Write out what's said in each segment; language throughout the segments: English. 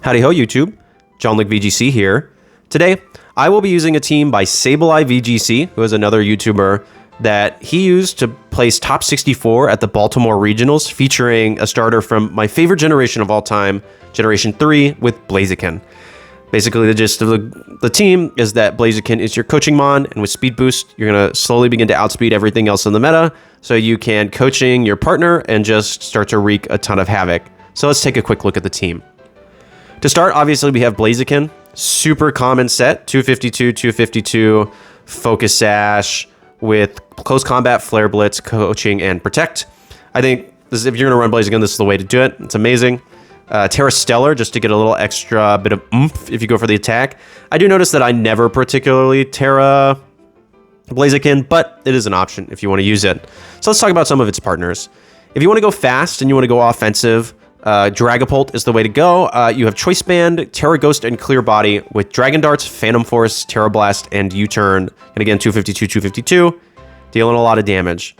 Howdy Ho YouTube, Jon-Luke VGC here. Today, I will be using a team by Sableye VGC, who is another YouTuber that he used to place top 64 at the Baltimore Regionals, featuring a starter from my favorite generation of all time, Generation 3, with Blaziken. Basically, the gist of the team is that Blaziken is your coaching mon, and with Speed Boost, you're going to slowly begin to outspeed everything else in the meta, so you can coaching your partner and just start to wreak a ton of havoc. So let's take a quick look at the team. To start, obviously, we have Blaziken. Super common set, 252, 252, Focus Sash with Close Combat, Flare Blitz, Coaching, and Protect. I think this, if you're going to run Blaziken, this is the way to do it. It's amazing. Tera Stellar, just to get a little extra bit of oomph if you go for the attack. I do notice that I never particularly Tera Blaziken, but it is an option if you want to use it. So let's talk about some of its partners. If you want to go fast and you want to go offensive, Dragapult is the way to go. You have Choice Band, Tera Ghost, and Clear Body with Dragon Darts, Phantom Force, Tera Blast, and U-Turn. And again, 252, 252, dealing a lot of damage.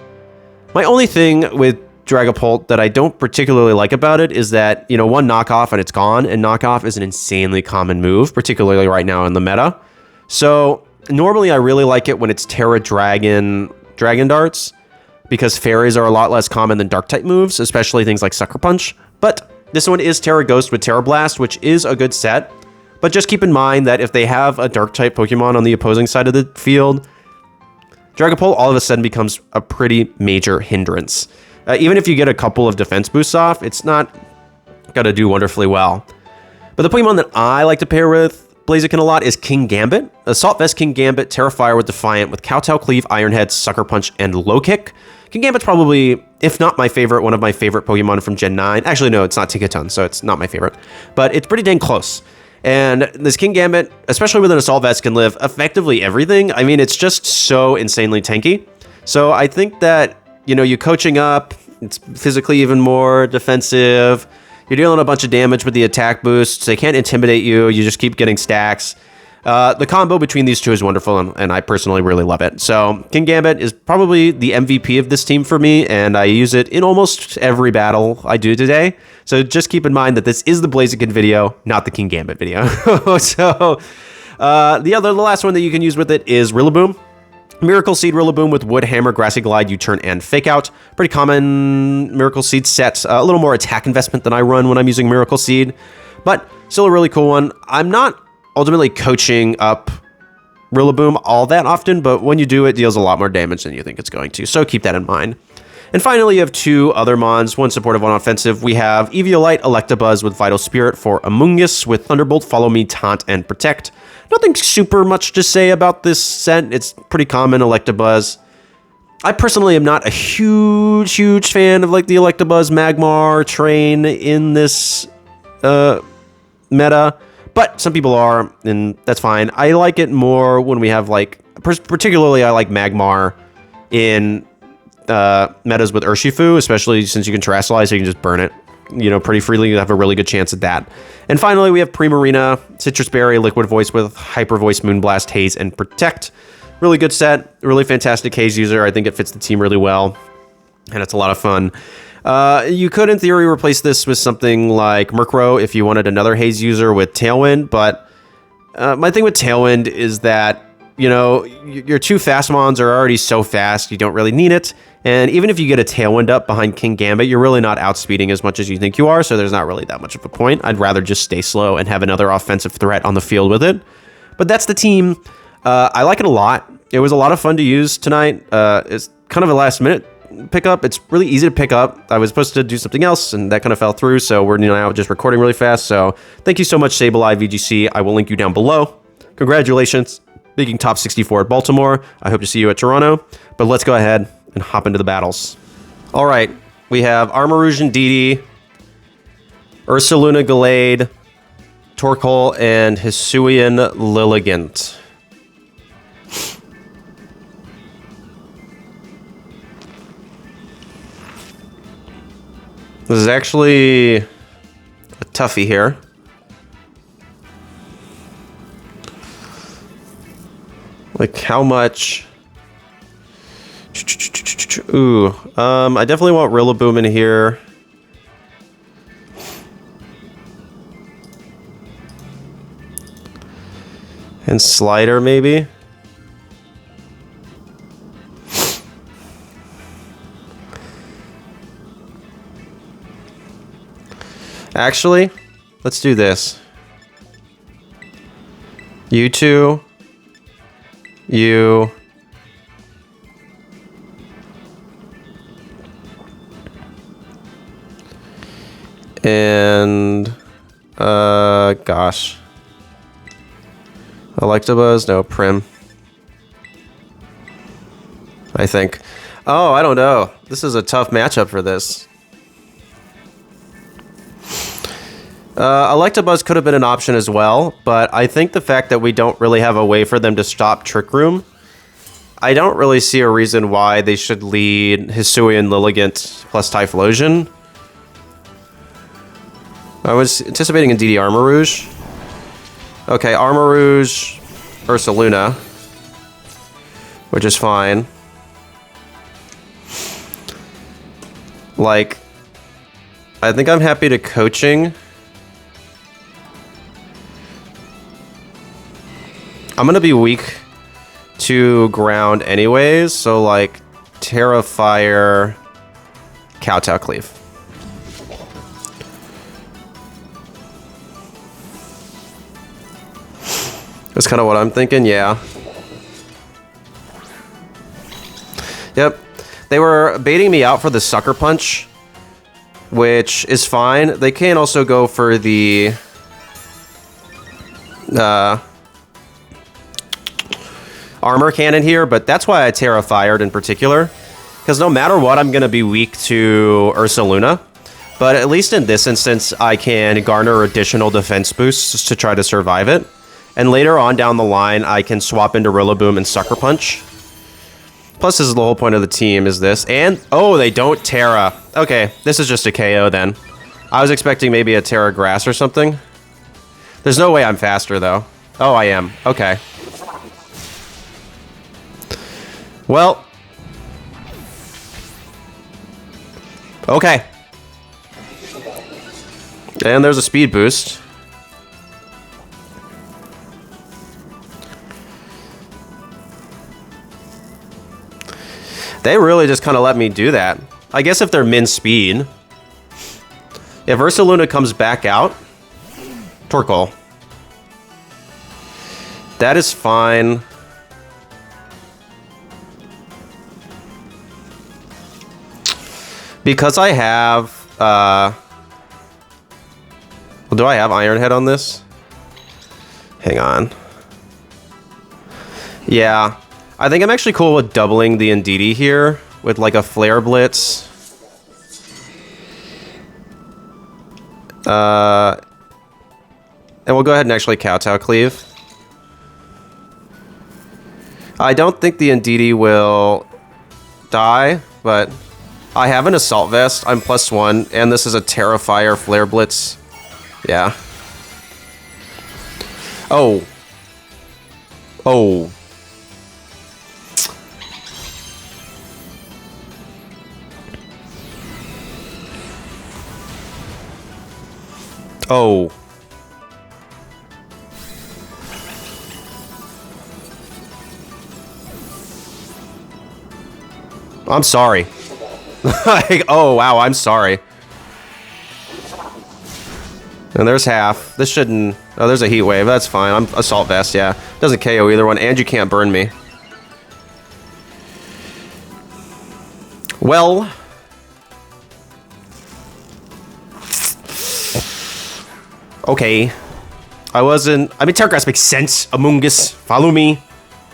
My only thing with Dragapult that I don't particularly like about it is that, you know, one knockoff and it's gone, and knockoff is an insanely common move, particularly right now in the meta. So normally I really like it when it's Tera Dragon Darts, because fairies are a lot less common than dark type moves, especially things like Sucker Punch. But this one is Tera Ghost with Tera Blast, which is a good set. But just keep in mind that if they have a dark type Pokemon on the opposing side of the field, Dragapult all of a sudden becomes a pretty major hindrance. Even if you get a couple of defense boosts off, it's not going to do wonderfully well. But the Pokemon that I like to pair with Blaziken a lot is Kingambit. Assault Vest Kingambit, Terrifier with Defiant with Kowtow, Cleave, Iron Head, Sucker Punch, and Low Kick. Kingambit's probably, if not my favorite, one of my favorite Pokemon from Gen 9. Actually, no, it's not Tinkaton, so it's not my favorite. But it's pretty dang close. And this Kingambit, especially with an Assault Vest, can live effectively everything. I mean, it's just so insanely tanky. So I think that, you know, you coaching up, it's physically even more defensive. You're dealing a bunch of damage with the attack boosts. They can't intimidate you. You just keep getting stacks. The combo between these two is wonderful, and I personally really love it. So Kingambit is probably the MVP of this team for me, and I use it in almost every battle I do today. So just keep in mind that this is the Blaziken video, not the Kingambit video. So the last one that you can use with it is Rillaboom. Miracle Seed Rillaboom with Wood Hammer, Grassy Glide, U-Turn, and Fake Out. Pretty common Miracle Seed set. A little more attack investment than I run when I'm using Miracle Seed, but still a really cool one. I'm not ultimately coaching up Rillaboom all that often, but when you do, it deals a lot more damage than you think it's going to, so keep that in mind. And finally, you have two other mons, one supportive, one offensive. We have Eviolite, Electabuzz with Vital Spirit for Amoonguss with Thunderbolt, Follow Me, Taunt, and Protect. Nothing super much to say about this set. It's pretty common, Electabuzz. I personally am not a huge fan of like the Electabuzz Magmar train in this meta, but some people are, and that's fine. I like it more when we have like, particularly I like Magmar in metas with Urshifu, especially since you can Terastallize, so you can just burn it, you know, pretty freely. You have a really good chance at that. And finally, we have Primarina, Citrus Berry, Liquid Voice with Hyper Voice, Moonblast, Haze, and Protect. Really good set, really fantastic Haze user. I think it fits the team really well, and it's a lot of fun. You could, in theory, replace this with something like Murkrow if you wanted another Haze user with Tailwind, but my thing with Tailwind is that, you know, your two fast mons are already so fast, you don't really need it. And even if you get a Tailwind up behind Kingambit, you're really not outspeeding as much as you think you are, so there's not really that much of a point. I'd rather just stay slow and have another offensive threat on the field with it. But that's the team. I like it a lot. It was a lot of fun to use tonight. It's kind of a last-minute pickup. It's really easy to pick up. I was supposed to do something else, and that kind of fell through, so we're now just recording really fast. So thank you so much, Sableye VGC. I will link you down below. Congratulations, making top 64 at Baltimore. I hope to see you at Toronto. But let's go ahead and hop into the battles. All right, we have Armarouge Didi, Ursaluna Gallade, Torkoal, and Hisuian Lilligant. This is actually a toughie here. Like, how much? Ooh, I definitely want Rillaboom in here. And Slider, maybe? Actually, let's do this. You two. You. And, gosh. Electabuzz, no, Prim. I think. Oh, I don't know. This is a tough matchup for this. Electabuzz could have been an option as well, but I think the fact that we don't really have a way for them to stop Trick Room, I don't really see a reason why they should lead Hisuian Lilligant plus Typhlosion. I was anticipating a DD Armarouge. Okay, Armarouge, Ursaluna, which is fine. Like, I think I'm happy to coaching. I'm gonna be weak to ground anyways, so like Terra Fire, Kowtow Cleave. That's kind of what I'm thinking, yeah. Yep. They were baiting me out for the Sucker Punch, which is fine. They can also go for the Armor Cannon here, but that's why I Terra Fired in particular. Because no matter what, I'm going to be weak to Ursaluna. But at least in this instance, I can garner additional defense boosts to try to survive it. And later on down the line, I can swap into Rillaboom and Sucker Punch. Plus, this is the whole point of the team, is this. And, oh, they don't Terra. Okay, this is just a KO then. I was expecting maybe a Terra Grass or something. There's no way I'm faster, though. Oh, I am. Okay. Well. Okay. And there's a speed boost. They really just kind of let me do that. I guess if they're min speed. If Ursaluna comes back out, Torkoal. That is fine. Because I have, well, do I have Iron Head on this? Hang on. Yeah. I think I'm actually cool with doubling the Indeedee here with like a Flare Blitz. And we'll go ahead and actually Kowtow Cleave. I don't think the Indeedee will die, but I have an Assault Vest. I'm +1, and this is a Terrifier Flare Blitz. Yeah. Oh. Oh. Oh. I'm sorry. Like, oh, wow, I'm sorry. And there's half. This shouldn't... Oh, there's a Heat Wave. That's fine. I'm Assault Vest, yeah. Doesn't KO either one, and you can't burn me. Well... Okay. I mean, Terra Grass makes sense. Amoonguss, follow me.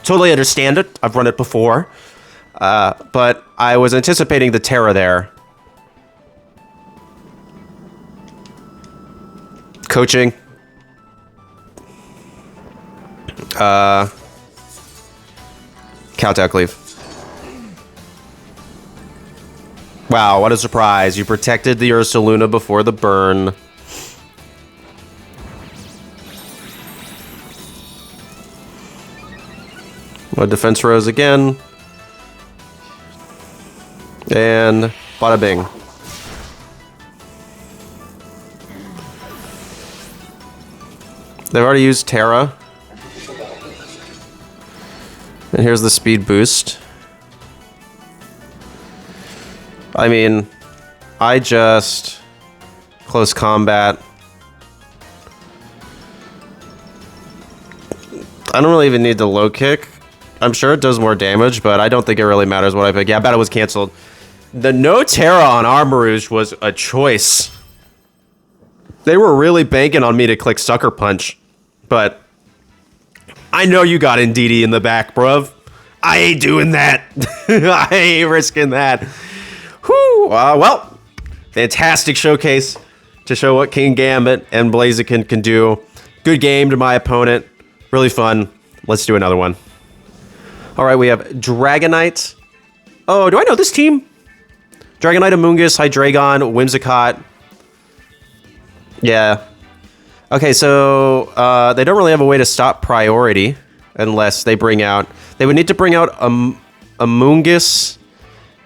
Totally understand it. I've run it before. But I was anticipating the Terra there. Coaching. Kowtow Cleave. Wow, what a surprise. You protected the Ursaluna before the burn. A Defense Rose again. And bada bing. They've already used Terra. And here's the speed boost. I mean, I just close combat. I don't really even need the low kick. I'm sure it does more damage, but I don't think it really matters what I pick. Yeah, battle was canceled. The no Tera on Armarouge was a choice. They were really banking on me to click Sucker Punch, but I know you got Ndidi in the back, bruv. I ain't doing that. I ain't risking that. Whew. Well, fantastic showcase to show what Kingambit and Blaziken can do. Good game to my opponent. Really fun. Let's do another one. All right, we have Dragonite. Oh, do I know this team? Dragonite, Amoonguss, Hydreigon, Whimsicott. Yeah. Okay, so they don't really have a way to stop priority unless they bring out... They would need to bring out Amoonguss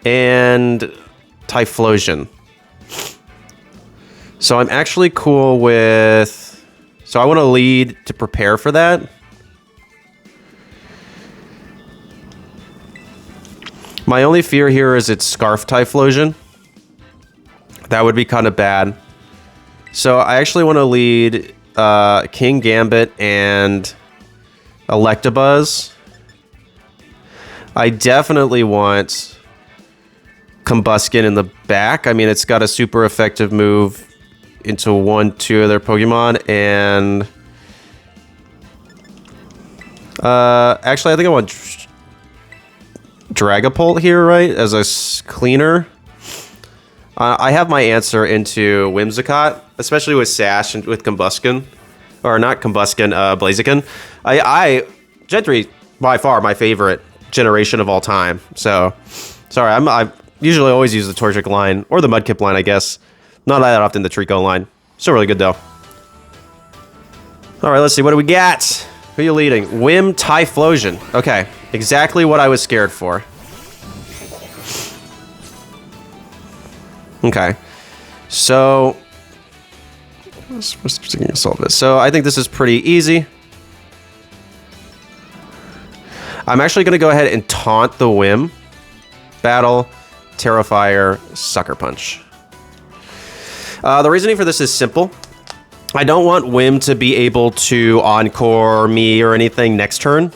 and Typhlosion. So I'm actually cool with... So I want to lead to prepare for that. My only fear here is it's Scarf Typhlosion. That would be kind of bad. So I actually want to lead Kingambit and Electabuzz. I definitely want Combuskin in the back. I mean, it's got a super effective move into 1-2 of their Pokemon. And actually, I think I want Dragapult here, right? As a cleaner. I have my answer into Whimsicott, especially with Sash and with Combuskin. Or not Combuskin, Blaziken. Gentry, by far, my favorite generation of all time. So, sorry, I usually always use the Torchic line, or the Mudkip line, I guess. Not that often the Trico line. Still really good, though. Alright, let's see, what do we got? Who are you leading? Whim Typhlosion. Okay, exactly what I was scared for. Okay, so so I think this is pretty easy. I'm actually going to go ahead and taunt the Whim. Battle, Terrifier, Sucker Punch. The reasoning for this is simple. I don't want Whim to be able to Encore me or anything next turn.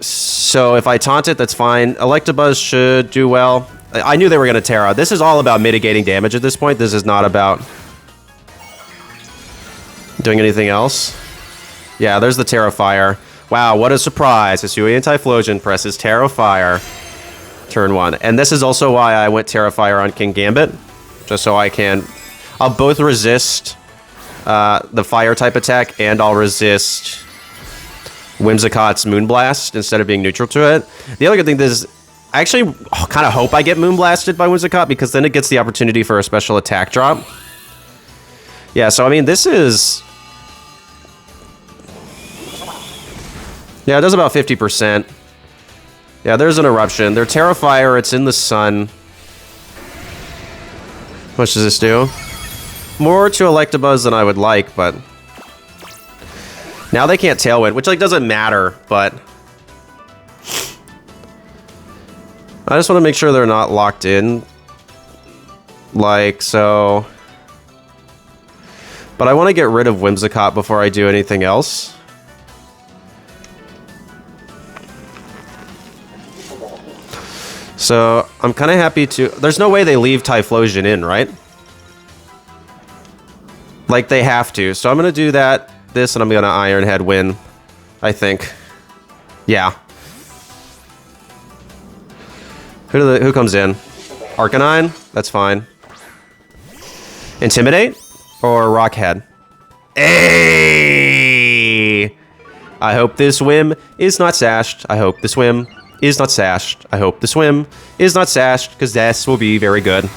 So if I taunt it, that's fine. Electabuzz should do well. I knew they were going to Tera. This is all about mitigating damage at this point. This is not about doing anything else. Yeah, there's the Terrifier. Wow, what a surprise. Hisuian Typhlosion presses Terrifier turn 1. And this is also why I went Terrifier on Kingambit. Just so I can... I'll both resist the fire type attack, and I'll resist Whimsicott's Moonblast instead of being neutral to it. The other good thing is, I actually kind of hope I get Moonblasted by Whimsicott, because then it gets the opportunity for a special attack drop. Yeah, so I mean, this is... Yeah, it does about 50%. Yeah, there's an Eruption. They're Terrifier, it's in the sun. What does this do? More to Electabuzz than I would like, but... Now they can't Tailwind, which, like, doesn't matter, but... I just want to make sure they're not locked in. Like, so... But I want to get rid of Whimsicott before I do anything else. So, I'm kind of happy to... There's no way they leave Typhlosion in, right? Like, they have to. So I'm going to do that, this, and I'm going to Iron Head win, I think. Yeah. Who comes in? Arcanine? That's fine. Intimidate? Or Rockhead? Hey! I hope this Whim is not sashed. I hope this Whim is not sashed. I hope this Whim is not sashed, because this will be very good.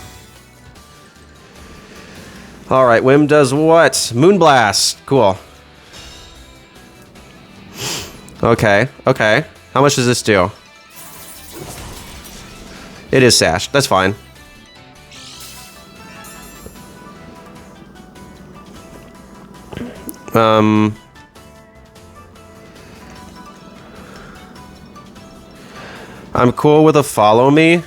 Alright, Whim does what? Moonblast. Cool. Okay, okay. How much does this do? It is sashed. That's fine. I'm cool with a follow me.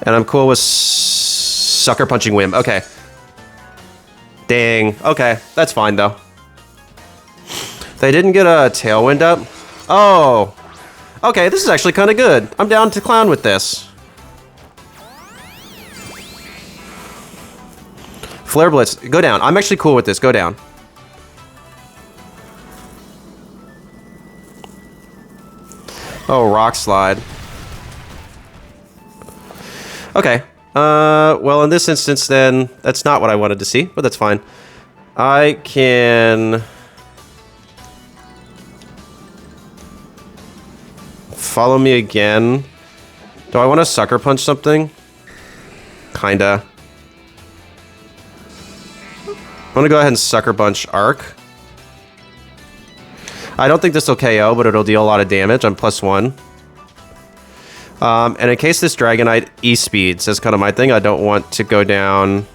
And I'm cool with sucker punching Whim. Okay. Dang. Okay, that's fine though. They didn't get a Tailwind up. Oh. Okay, this is actually kind of good. I'm down to clown with this. Flare Blitz, go down. I'm actually cool with this. Go down. Oh, Rock Slide. Okay. Well, in this instance, then, that's not what I wanted to see, but that's fine. I can... Follow me again. Do I want to Sucker Punch something? Kinda. I'm gonna go ahead and Sucker Punch Arc. I don't think this will KO, but it'll deal a lot of damage. I'm +1. And in case this Dragonite E-Speeds, that's kind of my thing. I don't want to go down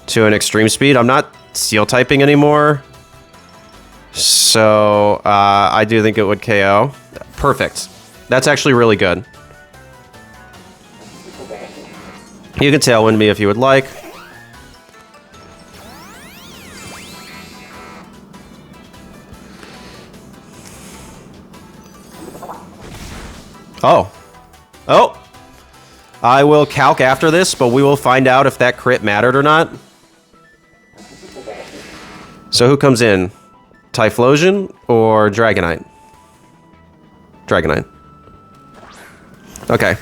to an extreme speed. I'm not Steel typing anymore. So, I do think it would KO. Perfect. That's actually really good. You can Tailwind me if you would like. Oh. Oh! I will calc after this, but we will find out if that crit mattered or not. So who comes in? Typhlosion or Dragonite? Dragonite. Okay.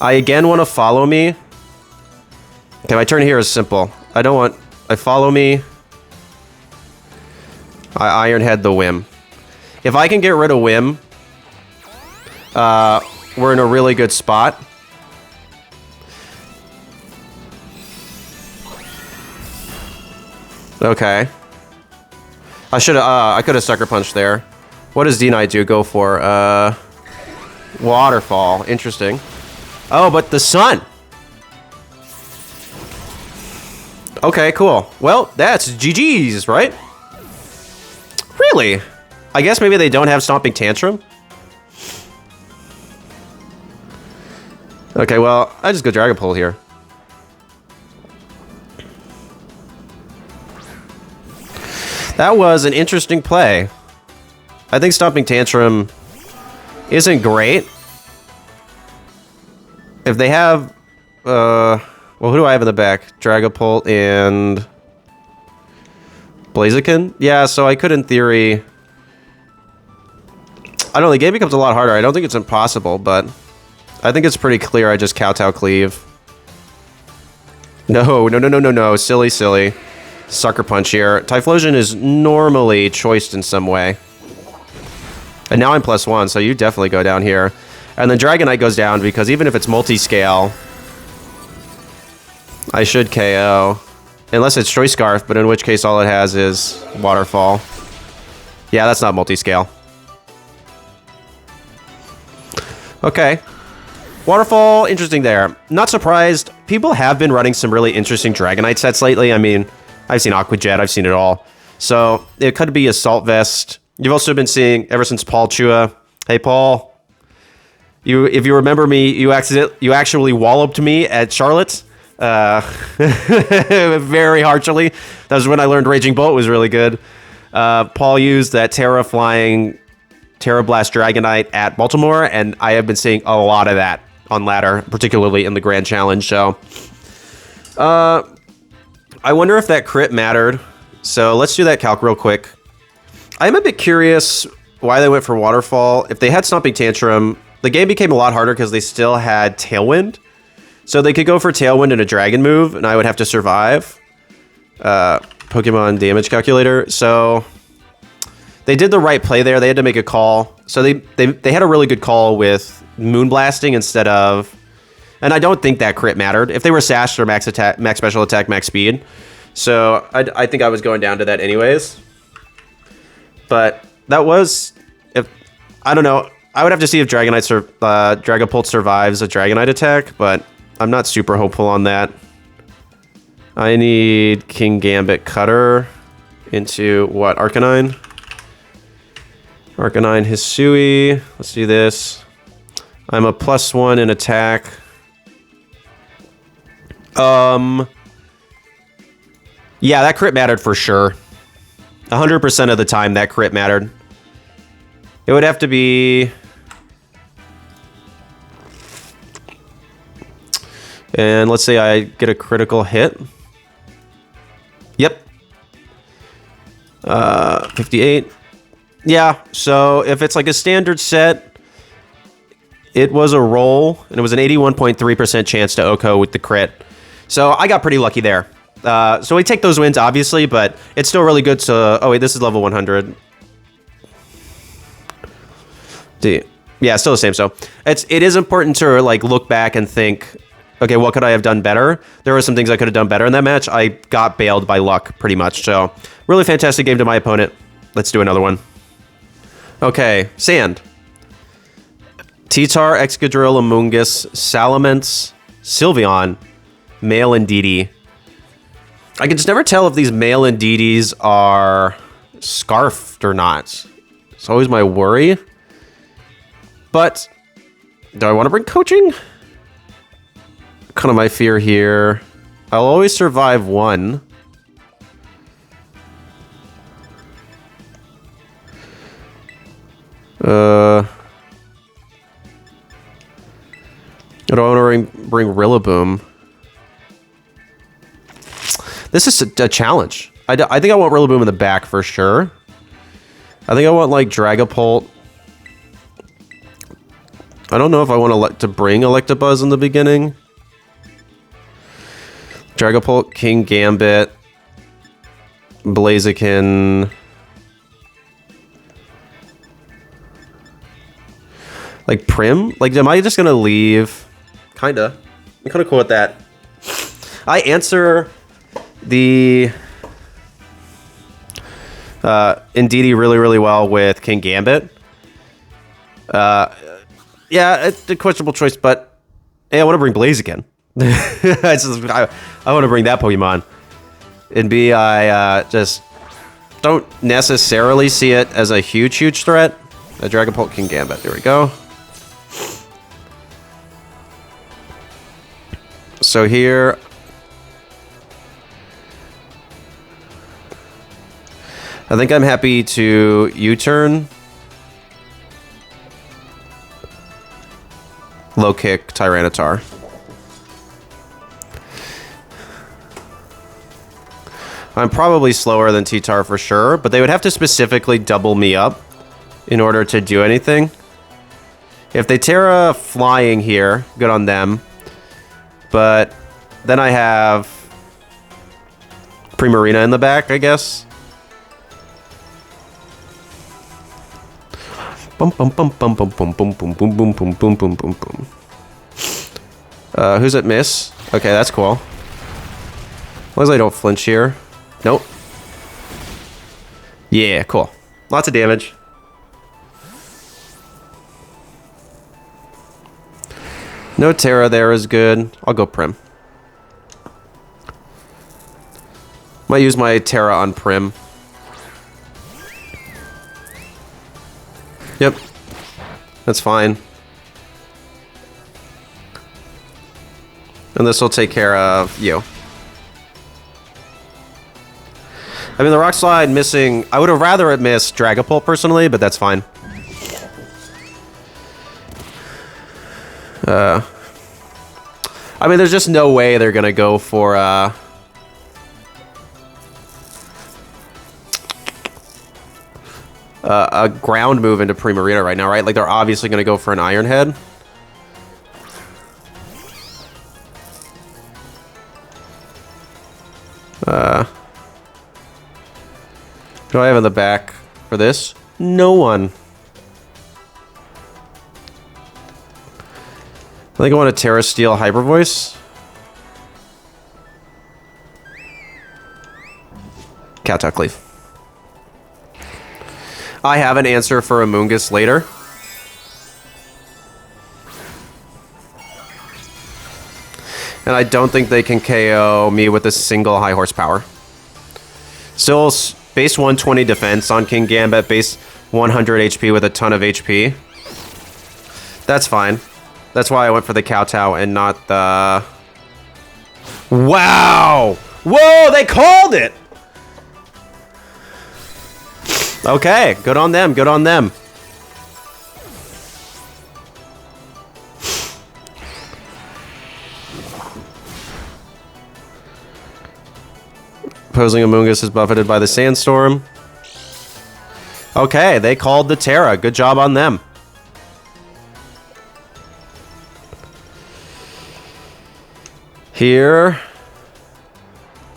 I again want to follow me. Okay, my turn here is simple. I don't want... I follow me. I Iron Head the Whim. If I can get rid of Whim... we're in a really good spot. Okay. I could have Sucker Punched there. What does D-Knight do? Go for, Waterfall. Interesting. Oh, but the sun! Okay, cool. Well, that's GG's, right? Really? I guess maybe they don't have Stomping Tantrum? Okay, well, I just go Dragapult here. That was an interesting play. I think Stomping Tantrum isn't great. If they have... well, who do I have in the back? Dragapult and... Blaziken? Yeah, so I could, in theory... I don't know, the game becomes a lot harder. I don't think it's impossible, but... I think it's pretty clear I just Kowtow Cleave. No. Silly, silly. Sucker Punch here. Typhlosion is normally choiced in some way. And now I'm +1, so you definitely go down here. And then Dragonite goes down because even if it's multi-scale, I should KO. Unless it's Choice Scarf, but in which case all it has is Waterfall. Yeah, that's not multi-scale. Okay. Waterfall, interesting there. Not surprised. People have been running some really interesting Dragonite sets lately. I mean, I've seen Aqua Jet, I've seen it all. So, it could be Assault Vest. You've also been seeing, ever since Paul Chua. Hey, Paul. If you remember me, you actually walloped me at Charlotte. Very harshly. That was when I learned Raging Bolt was really good. Paul used that Tera Flying Tera Blast Dragonite at Baltimore, and I have been seeing a lot of that on ladder, particularly in the Grand Challenge. So, I wonder if that crit mattered. So let's do that calc real quick. I'm a bit curious why they went for Waterfall. If they had Stomping Tantrum, the game became a lot harder because they still had Tailwind. So they could go for Tailwind and a Dragon move, and I would have to survive. Pokemon Damage Calculator. So they did the right play there. They had to make a call. So they had a really good call with Moonblasting instead of... And I don't think that crit mattered. If they were sashed or max attack, max special attack, max speed. So I think I was going down to that anyways. But that was... I don't know. I would have to see if Dragapult survives a Dragonite attack, but I'm not super hopeful on that. I need Kingambit Cutter into what? Arcanine? Arcanine Hisui. Let's do this. I'm a +1 in attack. Yeah, that crit mattered for sure. 100% of the time that crit mattered. It would have to be... And let's say I get a critical hit. Yep. 58. Yeah, so if it's like a standard set, it was a roll, and it was an 81.3% chance to OHKO with the crit. So I got pretty lucky there. So we take those wins, obviously, but it's still really good to... Oh, wait, this is level 100. Yeah, still the same. So it is important to like look back and think, okay, what could I have done better? There were some things I could have done better in that match. I got bailed by luck, pretty much. So really fantastic game to my opponent. Let's do another one. Okay, Sand. T-Tar, Excadrill, Amoonguss, Salamence, Sylveon, Male Indeedee. I can just never tell if these Male Indeedees are scarfed or not. It's always my worry. But do I want to bring coaching? Kind of my fear here. I'll always survive one. I don't want to bring Rillaboom. This is a challenge. I think I want Rillaboom in the back for sure. I think I want like Dragapult. I don't know if I want to bring Electabuzz in the beginning. Dragapult, Kingambit, Blaziken. Like Prim? Like, am I just gonna leave? Kinda. I'm kinda cool with that. I answer the Indeedee really, really well with Kingambit. Yeah, it's a questionable choice, but hey, I want to bring Blaziken. I want to bring that Pokemon. And B, I just don't necessarily see it as a huge, huge threat. A Dragapult Kingambit. There we go. So here... I think I'm happy to U-turn. Low kick Tyranitar. I'm probably slower than T-Tar for sure, but they would have to specifically double me up in order to do anything. If they Tera flying here, good on them. But then I have Primarina in the back, I guess. Bum bum bum bum bum bum bum bum bum bum bum bum bum bum bum. Who's at miss? Okay, that's cool. As long as I don't flinch here. Nope. Yeah, cool. Lots of damage. No Tera there is good. I'll go Prim. Might use my Tera on Prim. Yep. That's fine. And this will take care of you. I mean, the Rock Slide missing... I would have rather it missed Dragapult personally, but that's fine. I mean, there's just no way they're gonna go for, a ground move into Primarina right now, right? Like, they're obviously gonna go for an Iron Head. Who do I have in the back for this? No one. I think I want to Terra Steel Hyper Voice. Cat Leaf. I have an answer for Amoonguss later. And I don't think they can KO me with a single high horsepower. Still base 120 defense on Kingambit, base 100 HP with a ton of HP. That's fine. That's why I went for the Kowtow and not the... Wow! Whoa, they called it! Okay, good on them, good on them. Opposing Amoonguss is buffeted by the Sandstorm. Okay, they called the Tera. Good job on them. Here,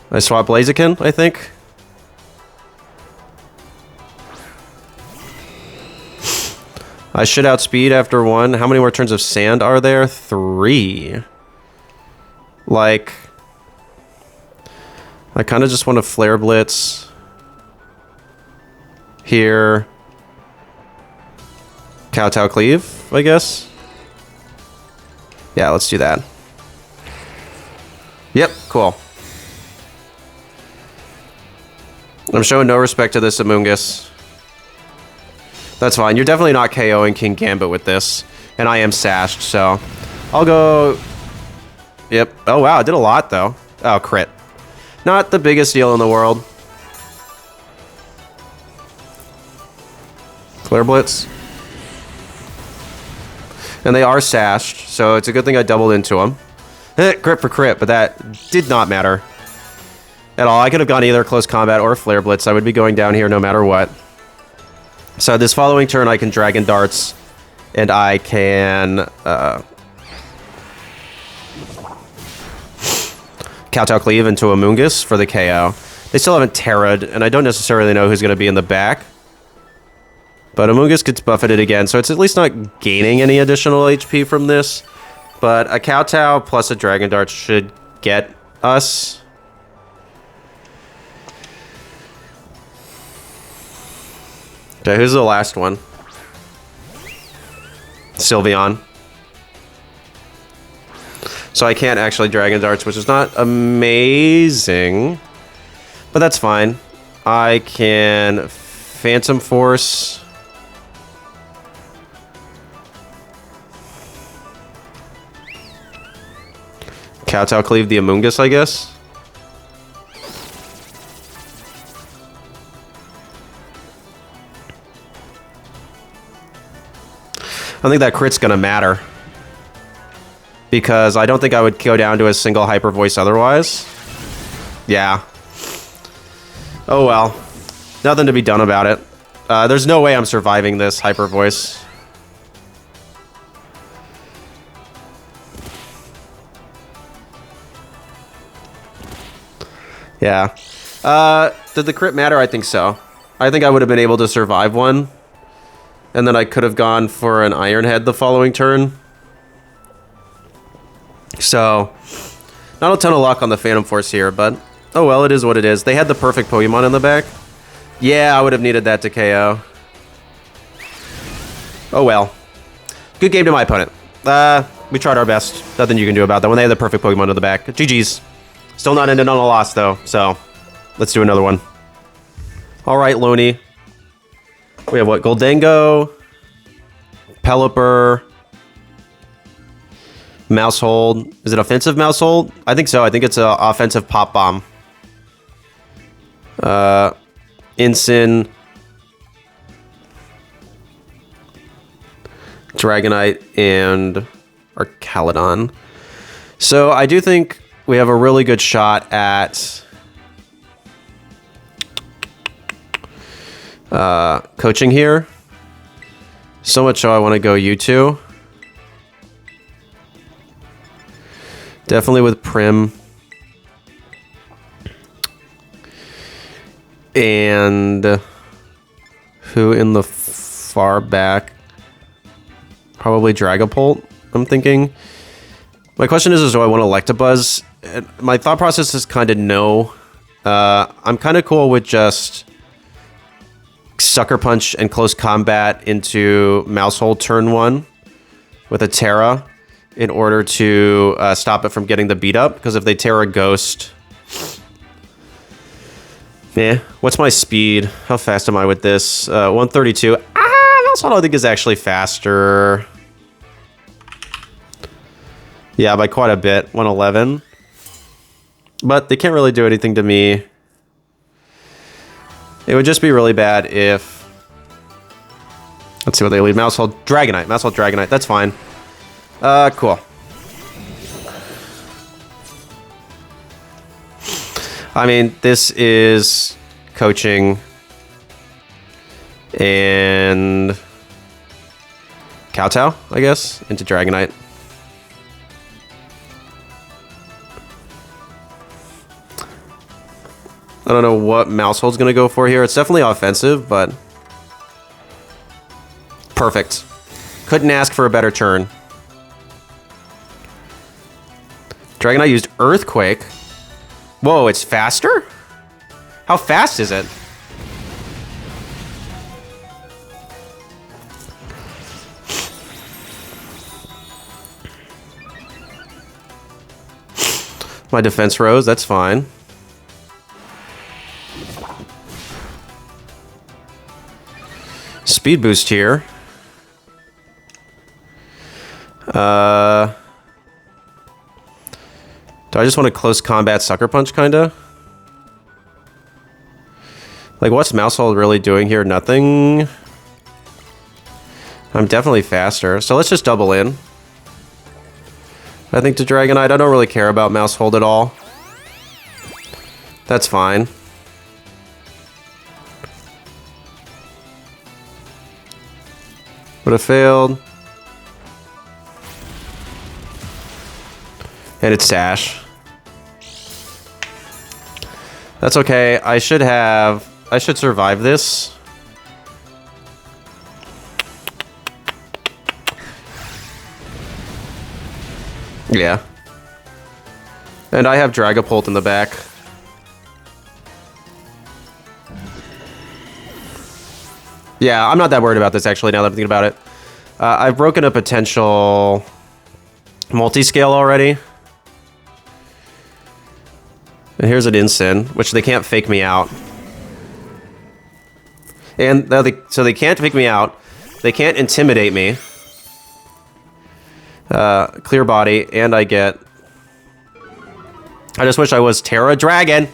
I swap Blaziken, I think. I should outspeed after one. How many more turns of sand are there? 3. Like, I kind of just want to Flare Blitz. Here. Kowtow Cleave, I guess. Yeah, let's do that. Yep, cool. I'm showing no respect to this Amoonguss. That's fine. You're definitely not KOing Kingambit with this. And I am sashed, so... I'll go... Yep. Oh, wow. I did a lot, though. Oh, crit. Not the biggest deal in the world. Flare Blitz. And they are sashed, so it's a good thing I doubled into them. Crit for crit, but that did not matter at all. I could have gone either close combat or Flare Blitz. I would be going down here no matter what. So this following turn, I can Dragon Darts, and I can Kowtow Cleave into Amoonguss for the KO. They still haven't Terra'd, and I don't necessarily know who's going to be in the back. But Amoonguss gets buffeted again, so it's at least not gaining any additional HP from this. But a Kowtow plus a Dragon Dart should get us. Okay, who's the last one? Sylveon. So I can't actually Dragon Darts, which is not amazing. But that's fine. I can Phantom Force. Kowtow Cleave the Amoonguss, I guess. I think that crit's gonna matter. Because I don't think I would go down to a single Hyper Voice otherwise. Yeah. Oh well. Nothing to be done about it. There's no way I'm surviving this Hyper Voice. Yeah. Did the crit matter? I think so. I think I would have been able to survive one. And then I could have gone for an Iron Head the following turn. So, not a ton of luck on the Phantom Force here, but oh well, it is what it is. They had the perfect Pokemon in the back. Yeah, I would have needed that to KO. Oh well. Good game to my opponent. We tried our best. Nothing you can do about that when they had the perfect Pokemon in the back. GG's. Still not ended on a loss, though, so let's do another one. All right, Loney. We have what? Goldango, Pelipper, Mousehold. Is it offensive Mousehold? I think so. I think it's an offensive Pop Bomb. Ensign, Dragonite, and Archaludon. So I do think we have a really good shot at coaching here. So much so I want to go U2. Definitely with Prim. And who in the far back? Probably Dragapult, I'm thinking. My question is do I want Electabuzz? My thought process is kind of no. I'm kind of cool with just Sucker Punch and Close Combat into Mousehold turn 1 with a Tera in order to stop it from getting the beat up. Because if they Tera Ghost Yeah. What's my speed? How fast am I with this? 132. Mouse Hold I think is actually faster. Yeah, by quite a bit. 111. But they can't really do anything to me. It would just be really bad if... Let's see what they lead. Mouse Hold Dragonite. Mouse Hold Dragonite. That's fine. Cool. I mean, this is coaching and Kowtow, I guess, into Dragonite. I don't know what Mousehold's going to go for here. It's definitely offensive, but perfect. Couldn't ask for a better turn. Dragonite used Earthquake. Whoa, it's faster? How fast is it? My defense rose, that's fine. Speed boost here. Do I just want a close combat Sucker Punch, kinda? Like, what's Mousehold really doing here? Nothing. I'm definitely faster, so let's just double in. I think to Dragonite, I don't really care about Mousehold at all. That's fine. Would have failed. And it's Sash. That's okay. I should survive this. Yeah. And I have Dragapult in the back. Yeah, I'm not that worried about this, actually, now that I'm thinking about it. I've broken a potential multi-scale already. And here's an Incin, which they can't fake me out. And so they can't fake me out. They can't intimidate me. Clear body, and I get... I just wish I was Tera Dragon.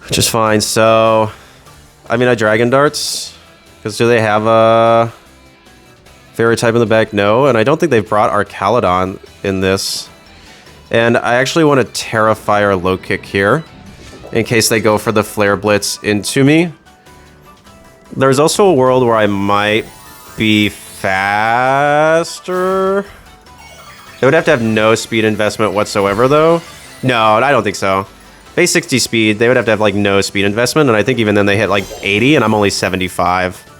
Which is fine, so... I mean, I Dragon Darts. Because do they have a... Fairy type in the back? No, and I don't think they've brought Arcaludon in this. And I actually want to Tera Fire Low Kick here. In case they go for the Flare Blitz into me. There's also a world where I might be faster. They would have to have no speed investment whatsoever, though. No, I don't think so. Base 60 speed, they would have to have, like, no speed investment, and I think even then they hit, like, 80, and I'm only 75.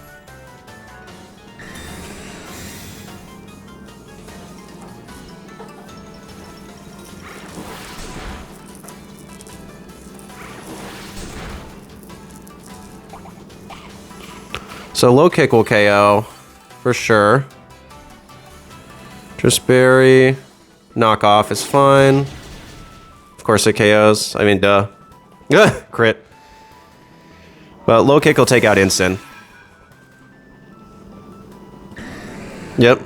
So low kick will KO, for sure. Just berry, knockoff is fine. Of course it KOs. I mean, duh. Ugh, crit. But low kick will take out Incin. Yep.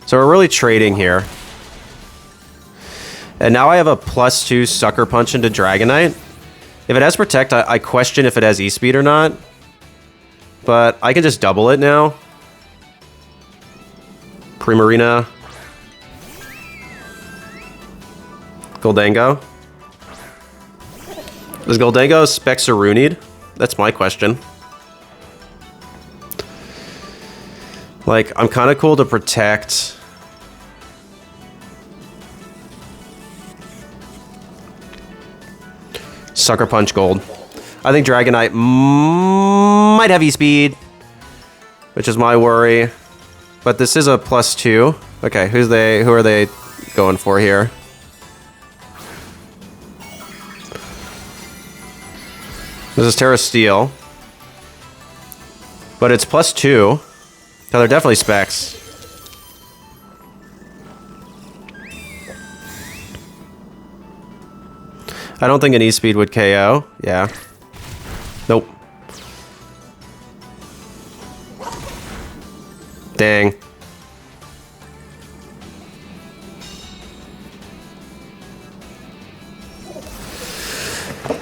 So we're really trading here. And now I have a +2 Sucker Punch into Dragonite. If it has Protect, I question if it has E-Speed or not. But I can just double it now. Primarina. Goldango. Does Goldango spec Sarunied? That's my question. Like, I'm kind of cool to protect. Sucker Punch Gold. I think Dragonite might have E-Speed, which is my worry. But this is a +2. Okay, who are they going for here? This is Terra Steel. But it's +2. No, they're definitely specs. I don't think an E-Speed would KO. Yeah. Nope. Dang.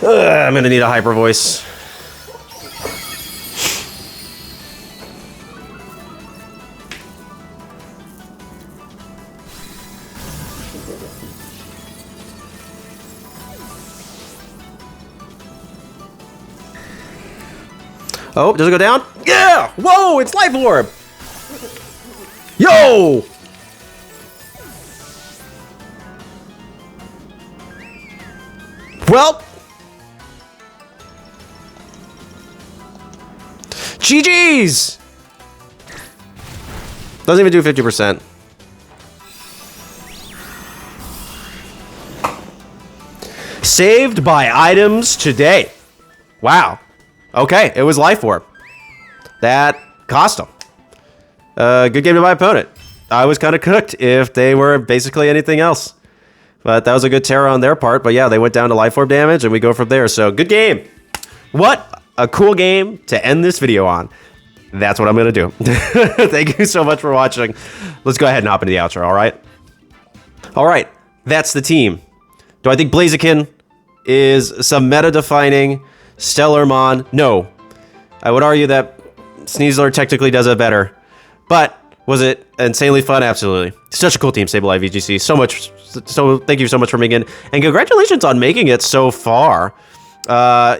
I'm gonna need a hyper voice. Oh, does it go down? Yeah! Whoa, it's Life Orb! Yo! Well, GG's! Doesn't even do 50%. Saved by items today. Wow. Okay, it was Life Orb. That cost him. Good game to my opponent. I was kind of cooked if they were basically anything else. But that was a good Tera on their part. But yeah, they went down to Life Orb damage, and we go from there. So, good game. What a cool game to end this video on. That's what I'm going to do. Thank you so much for watching. Let's go ahead and hop into the outro, all right? All right, that's the team. Do I think Blaziken is some meta-defining Stellarmon? No. I would argue that Sneasler technically does it better. But was it insanely fun? Absolutely. Such a cool team, Sableye VGC. So thank you so much for making it. And congratulations on making it so far.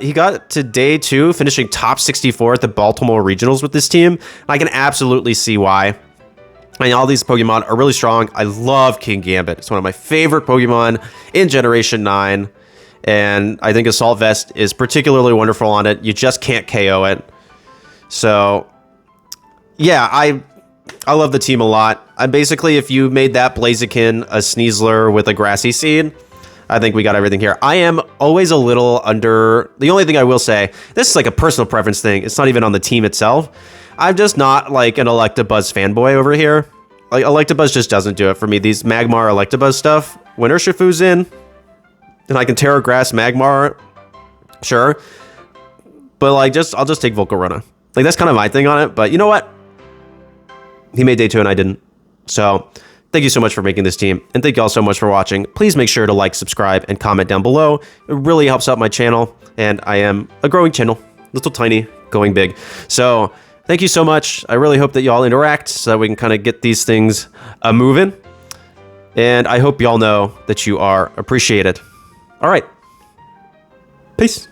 He got to day 2, finishing top 64 at the Baltimore Regionals with this team. I can absolutely see why. I mean, all these Pokemon are really strong. I love Kingambit. It's one of my favorite Pokemon in Generation 9. And I think Assault Vest is particularly wonderful on it. You just can't KO it. So, yeah, I love the team a lot. Basically, if you made that Blaziken a Sneasler with a Grassy Seed, I think we got everything here. I am always a little under... The only thing I will say, this is like a personal preference thing. It's not even on the team itself. I'm just not like an Electabuzz fanboy over here. Like, Electabuzz just doesn't do it for me. These Magmar Electabuzz stuff, when Urshifu's in, and I can Terra Grass Magmar, sure. But like, I'll just take Volcarona. Like, that's kind of my thing on it. But you know what? He made day 2 and I didn't. So thank you so much for making this team. And thank you all so much for watching. Please make sure to like, subscribe, and comment down below. It really helps out my channel. And I am a growing channel. Little tiny, going big. So thank you so much. I really hope that y'all interact so that we can kind of get these things moving. And I hope y'all know that you are appreciated. All right. Peace.